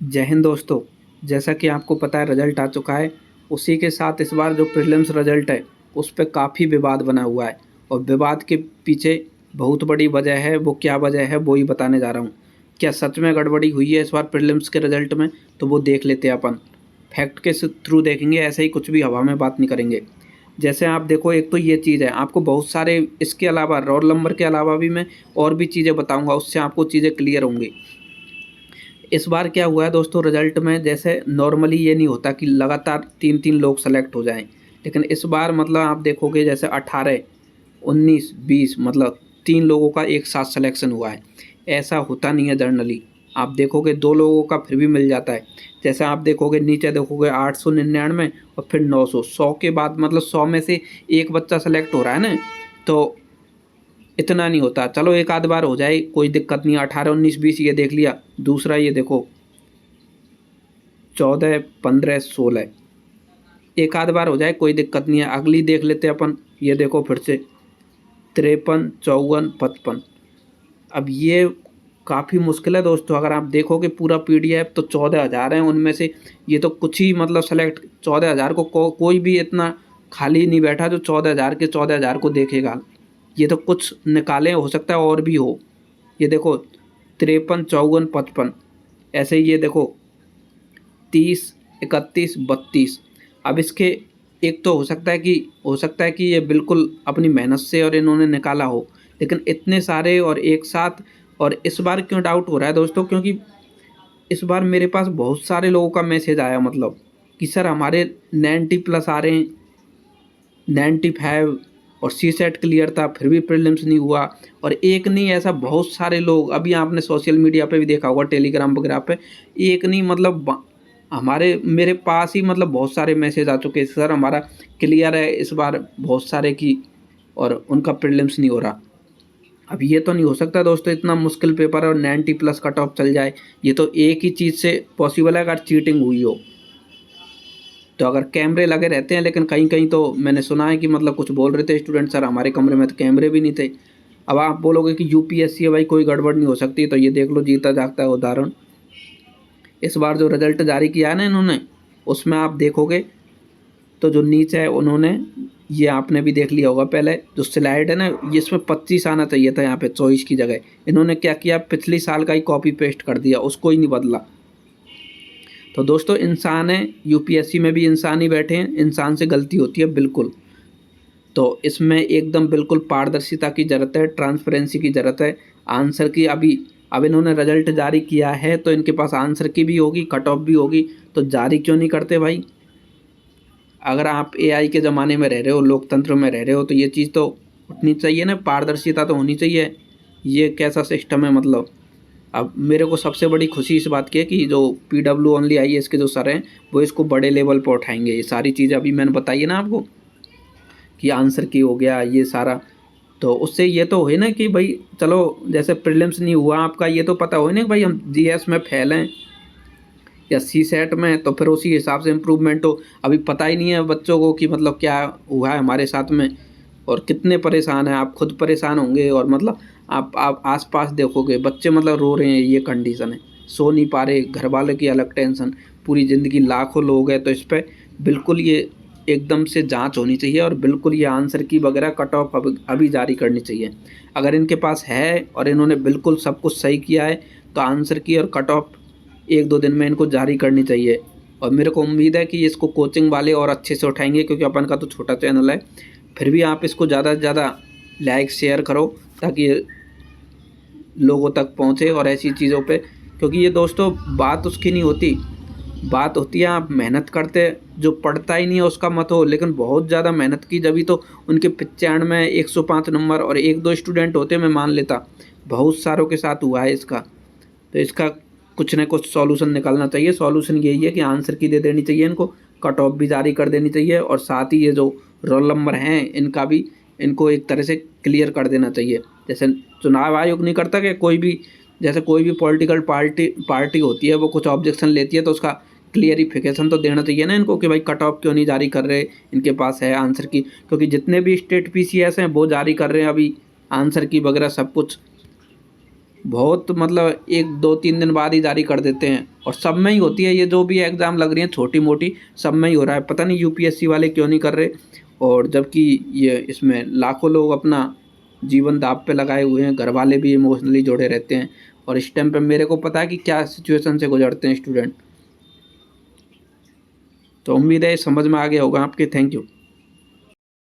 जय हिंद दोस्तों। जैसा कि आपको पता है रिजल्ट आ चुका है। उसी के साथ इस बार जो प्रीलिम्स रिजल्ट है उस पे काफ़ी विवाद बना हुआ है और विवाद के पीछे बहुत बड़ी वजह है। वो क्या वजह है वो ही बताने जा रहा हूँ। क्या सच में गड़बड़ी हुई है इस बार प्रीलिम्स के रिजल्ट में? तो वो देख लेते हैं अपन। फैक्ट के थ्रू देखेंगे, ऐसे ही कुछ भी हवा में बात नहीं करेंगे। जैसे आप देखो, एक तो ये चीज़ है, आपको बहुत सारे इसके अलावा रोल नंबर के अलावा भी मैं और भी चीज़ें बताऊंगा, उससे आपको चीज़ें क्लियर होंगी। इस बार क्या हुआ है दोस्तों, रिजल्ट में जैसे नॉर्मली ये नहीं होता कि लगातार तीन तीन लोग सेलेक्ट हो जाएं, लेकिन इस बार मतलब आप देखोगे जैसे 18, 19, 20 मतलब तीन लोगों का एक साथ सिलेक्शन हुआ है। ऐसा होता नहीं है जनरली। आप देखोगे दो लोगों का फिर भी मिल जाता है। जैसे आप देखोगे नीचे देखोगे 899 और फिर 900, 100 के बाद मतलब 100 में से एक बच्चा सेलेक्ट हो रहा है ना। तो इतना नहीं होता, चलो एक आध बार हो जाए कोई दिक्कत नहीं। 18, 19, 20 ये देख लिया। दूसरा ये देखो 14, 15, 16, एक आध बार हो जाए कोई दिक्कत नहीं है। अगली देख लेते हैं अपन। ये देखो फिर से 53, 54, 55। अब ये काफ़ी मुश्किल है दोस्तों। अगर आप देखोगे पूरा पीडीएफ तो 14,000 हैं, उनमें से ये तो कुछ ही मतलब सेलेक्ट 14,000 कोई भी इतना खाली नहीं बैठा जो 14,000 के 14,000 को देखेगा। ये तो कुछ निकाले, हो सकता है और भी हो। ये देखो 53, 54, 55, ऐसे ही ये देखो 30, 31, 32। अब इसके एक तो हो सकता है कि ये बिल्कुल अपनी मेहनत से और इन्होंने निकाला हो, लेकिन इतने सारे और एक साथ। और इस बार क्यों डाउट हो रहा है दोस्तों, क्योंकि इस बार मेरे पास बहुत सारे लोगों का मैसेज आया, मतलब कि सर हमारे 90 प्लस आ रहे हैं, 95, और सी सेट क्लियर था फिर भी प्रीलिम्स नहीं हुआ। और एक नहीं, ऐसा बहुत सारे लोग, अभी आपने सोशल मीडिया पे भी देखा होगा, टेलीग्राम वगैरह पे, एक नहीं मतलब हमारे मेरे पास ही मतलब बहुत सारे मैसेज आ चुके हैं, सर हमारा क्लियर है इस बार बहुत सारे की, और उनका प्रीलिम्स नहीं हो रहा। अब ये तो नहीं हो सकता दोस्तों, इतना मुश्किल पेपर है और 90 प्लस कट ऑफ चल जाए। ये तो एक ही चीज़ से पॉसिबल है, अगर चीटिंग हुई हो। तो अगर कैमरे लगे रहते हैं, लेकिन कहीं कहीं तो मैंने सुना है कि मतलब कुछ बोल रहे थे स्टूडेंट, सर हमारे कमरे में तो कैमरे भी नहीं थे। अब आप बोलोगे कि यूपीएससी है भाई, कोई गड़बड़ नहीं हो सकती, तो ये देख लो जीता जागता है उदाहरण। इस बार जो रिजल्ट जारी किया है ना इन्होंने, उसमें आप देखोगे तो जो नीचे है उन्होंने, ये आपने भी देख लिया होगा पहले जो स्लाइड है ना, ये इसमें 25 आना चाहिए था, यहाँ पे 24 की जगह इन्होंने क्या किया, पिछली साल का ही कॉपी पेस्ट कर दिया, उसको ही नहीं बदला। तो दोस्तों इंसान है, यूपीएससी में भी इंसान ही बैठे हैं, इंसान से गलती होती है बिल्कुल। तो इसमें एकदम बिल्कुल पारदर्शिता की ज़रूरत है, ट्रांसपेरेंसी की ज़रूरत है। आंसर की अभी अब इन्होंने रिजल्ट जारी किया है तो इनके पास आंसर की भी होगी, कट ऑफ भी होगी, तो जारी क्यों नहीं करते भाई? अगर आप एआई के ज़माने में रह रहे हो, लोकतंत्र में रह रहे हो, तो ये चीज़ तो उठनी चाहिए ना, पारदर्शिता तो होनी चाहिए। ये कैसा सिस्टम है मतलब? अब मेरे को सबसे बड़ी खुशी इस बात की है कि जो पीडब्ल्यू ओनली आईएएस के जो सर हैं वो इसको बड़े लेवल पर उठाएंगे। ये सारी चीज़ें अभी मैंने बताई है ना आपको, कि आंसर की हो गया ये सारा। तो उससे ये तो है ना कि भाई चलो, जैसे प्रीलिम्स नहीं हुआ आपका, ये तो पता हो ना कि भाई हम जीएस में फेल हैं या सी सेट में, तो फिर उसी हिसाब से इम्प्रूवमेंट हो। अभी पता ही नहीं है बच्चों को कि मतलब क्या हुआ है हमारे साथ में, और कितने परेशान हैं। आप खुद परेशान होंगे, और मतलब आप आस पास देखोगे बच्चे मतलब रो रहे हैं, ये कंडीशन है, सो नहीं पा रहे, घर वालों की अलग टेंशन, पूरी ज़िंदगी लाखों लोग हैं। तो इस पर बिल्कुल ये एकदम से जांच होनी चाहिए, और बिल्कुल ये आंसर की वगैरह कट ऑफ अभी जारी करनी चाहिए। अगर इनके पास है और इन्होंने बिल्कुल सब कुछ सही किया है, तो आंसर की और कट ऑफ एक दो दिन में इनको जारी करनी चाहिए। और मेरे को उम्मीद है कि इसको कोचिंग वाले और अच्छे से उठाएंगे, क्योंकि अपन का तो छोटा चैनल है। फिर भी आप इसको ज़्यादा से ज़्यादा लाइक शेयर करो, ताकि लोगों तक पहुँचे और ऐसी चीज़ों पे। क्योंकि ये दोस्तों बात उसकी नहीं होती, बात होती है आप मेहनत करते, जो पढ़ता ही नहीं है उसका मत हो, लेकिन बहुत ज़्यादा मेहनत की जब तो उनके 95, 105 नंबर, और एक दो स्टूडेंट होते मैं मान लेता, बहुत सारों के साथ हुआ है इसका। तो इसका कुछ ना कुछ सॉल्यूशन निकालना चाहिए। सॉल्यूशन यही है कि आंसर की दे देनी चाहिए इनको, कट ऑफ भी जारी कर देनी चाहिए, और साथ ही ये जो रोल नंबर हैं इनका भी, इनको एक तरह से क्लियर कर देना चाहिए। जैसे चुनाव आयोग नहीं करता कि कोई भी, जैसे कोई भी पॉलिटिकल पार्टी होती है, वो कुछ ऑब्जेक्शन लेती है तो उसका क्लियरिफिकेशन तो देना चाहिए ना इनको, कि भाई कट ऑफ क्यों नहीं जारी कर रहे, इनके पास है आंसर की। क्योंकि जितने भी स्टेट पीसीएस हैं वो जारी कर रहे हैं अभी आंसर की वगैरह सब कुछ। बहुत मतलब 1 2 3 दिन बाद ही जारी कर देते हैं, और सब में ही होती है ये जो भी एग्ज़ाम लग रही हैं छोटी मोटी, सब में ही हो रहा है। पता नहीं यूपीएससी वाले क्यों नहीं कर रहे, और जबकि ये इसमें लाखों लोग अपना जीवन दांव पे लगाए हुए हैं, घर वाले भी इमोशनली जुड़े रहते हैं, और इस टाइम पे मेरे को पता है कि क्या सिचुएशन से गुजरते हैं स्टूडेंट। तो उम्मीद है समझ में आ गया होगा आपके। Thank you.